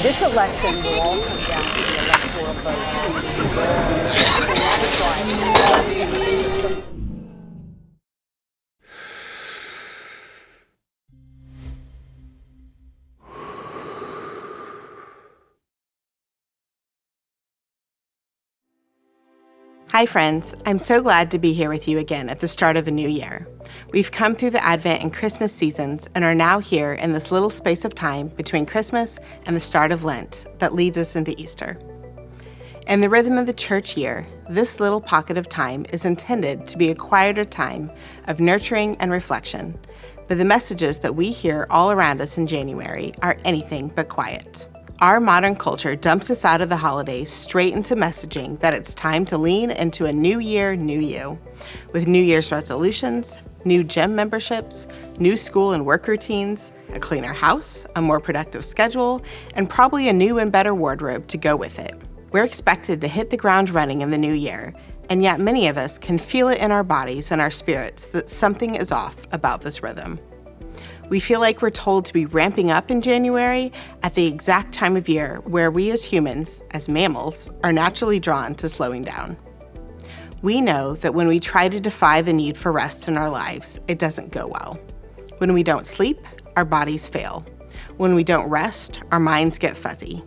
This election will all come down to the electoral votes in the U.S. And that is why Hi friends, I'm so glad to be here with you again at the start of a new year. We've come through the Advent and Christmas seasons and are now here in this little space of time between Christmas and the start of Lent that leads us into Easter. In the rhythm of the church year, this little pocket of time is intended to be a quieter time of nurturing and reflection, but the messages that we hear all around us in January are anything but quiet. Our modern culture dumps us out of the holidays straight into messaging that it's time to lean into a new year, new you, with New Year's resolutions, new gym memberships, new school and work routines, a cleaner house, a more productive schedule, and probably a new and better wardrobe to go with it. We're expected to hit the ground running in the new year, and yet many of us can feel it in our bodies and our spirits that something is off about this rhythm. We feel like we're told to be ramping up in January at the exact time of year where we as humans, as mammals, are naturally drawn to slowing down. We know that when we try to defy the need for rest in our lives, it doesn't go well. When we don't sleep, our bodies fail. When we don't rest, our minds get fuzzy.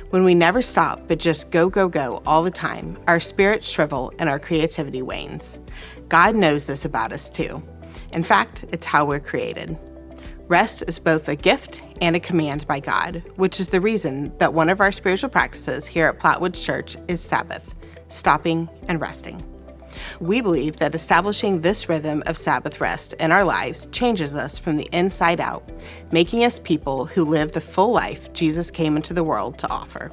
When we never stop but just go, go, go all the time, our spirits shrivel and our creativity wanes. God knows this about us too. In fact, it's how we're created. Rest is both a gift and a command by God, which is the reason that one of our spiritual practices here at Plattwoods Church is Sabbath, stopping and resting. We believe that establishing this rhythm of Sabbath rest in our lives changes us from the inside out, making us people who live the full life Jesus came into the world to offer.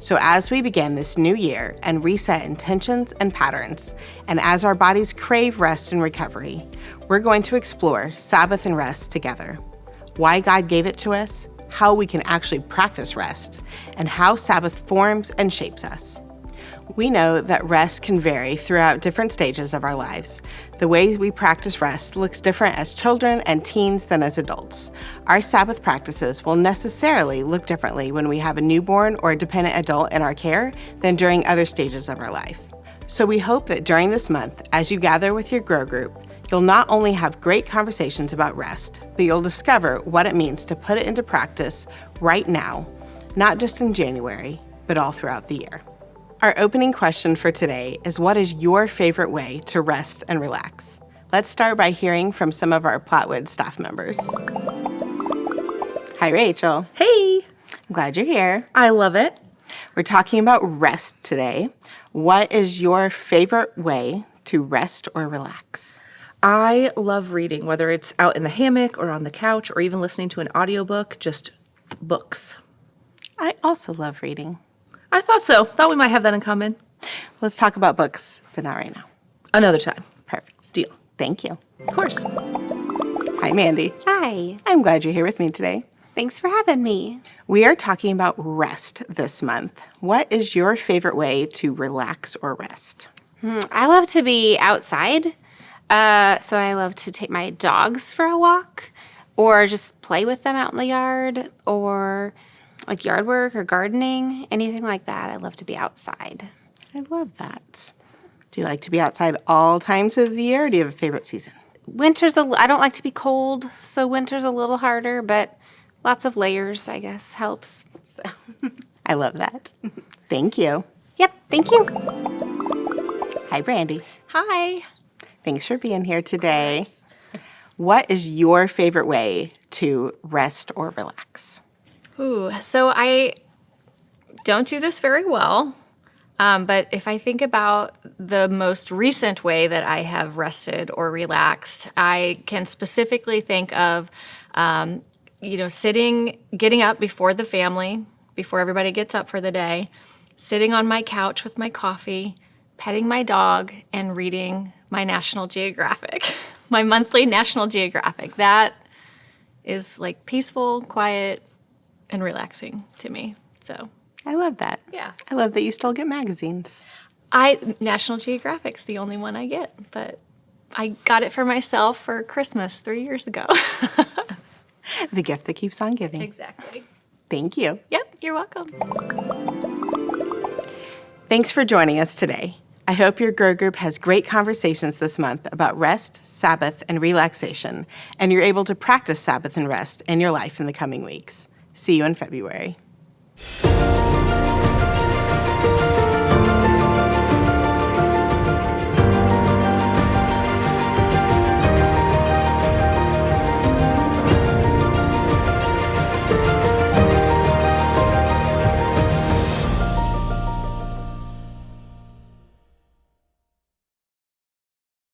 So as we begin this new year and reset intentions and patterns, and as our bodies crave rest and recovery, we're going to explore Sabbath and rest together. Why God gave it to us, how we can actually practice rest, and how Sabbath forms and shapes us. We know that rest can vary throughout different stages of our lives. The way we practice rest looks different as children and teens than as adults. Our Sabbath practices will necessarily look differently when we have a newborn or a dependent adult in our care than during other stages of our life. So we hope that during this month, as you gather with your Grow Group, you'll not only have great conversations about rest, but you'll discover what it means to put it into practice right now, not just in January, but all throughout the year. Our opening question for today is, what is your favorite way to rest and relax? Let's start by hearing from some of our Plattwood staff members. Hi, Rachel. Hey! I'm glad you're here. I love it. We're talking about rest today. What is your favorite way to rest or relax? I love reading, whether it's out in the hammock or on the couch or even listening to an audiobook, just books. I also love reading. I thought so. Thought we might have that in common. Let's talk about books, but not right now. Another time. Perfect. Deal. Thank you. Of course. Hi, Mandy. Hi. I'm glad you're here with me today. Thanks for having me. We are talking about rest this month. What is your favorite way to relax or rest? I love to be outside. So I love to take my dogs for a walk or just play with them out in the yard or like yard work or gardening, anything like that. I love to be outside. I love that. Do you like to be outside all times of the year, or do you have a favorite season? I don't like to be cold, so winter's a little harder, but lots of layers, I guess, helps. So. I love that. Thank you. Yep, thank you. Hi, Brandy. Hi. Thanks for being here today. What is your favorite way to rest or relax? Ooh, so I don't do this very well, but if I think about the most recent way that I have rested or relaxed, I can specifically think of, getting up before the family, before everybody gets up for the day, sitting on my couch with my coffee, petting my dog, and reading my National Geographic, my monthly National Geographic. That is like peaceful, quiet, and relaxing to me. So I love that. Yeah. I love that you still get magazines. National Geographic's the only one I get, but I got it for myself for Christmas 3 years ago. The gift that keeps on giving. Exactly. Thank you. Yep, you're welcome. Thanks for joining us today. I hope your Grow Group has great conversations this month about rest, Sabbath, and relaxation, and you're able to practice Sabbath and rest in your life in the coming weeks. See you in February.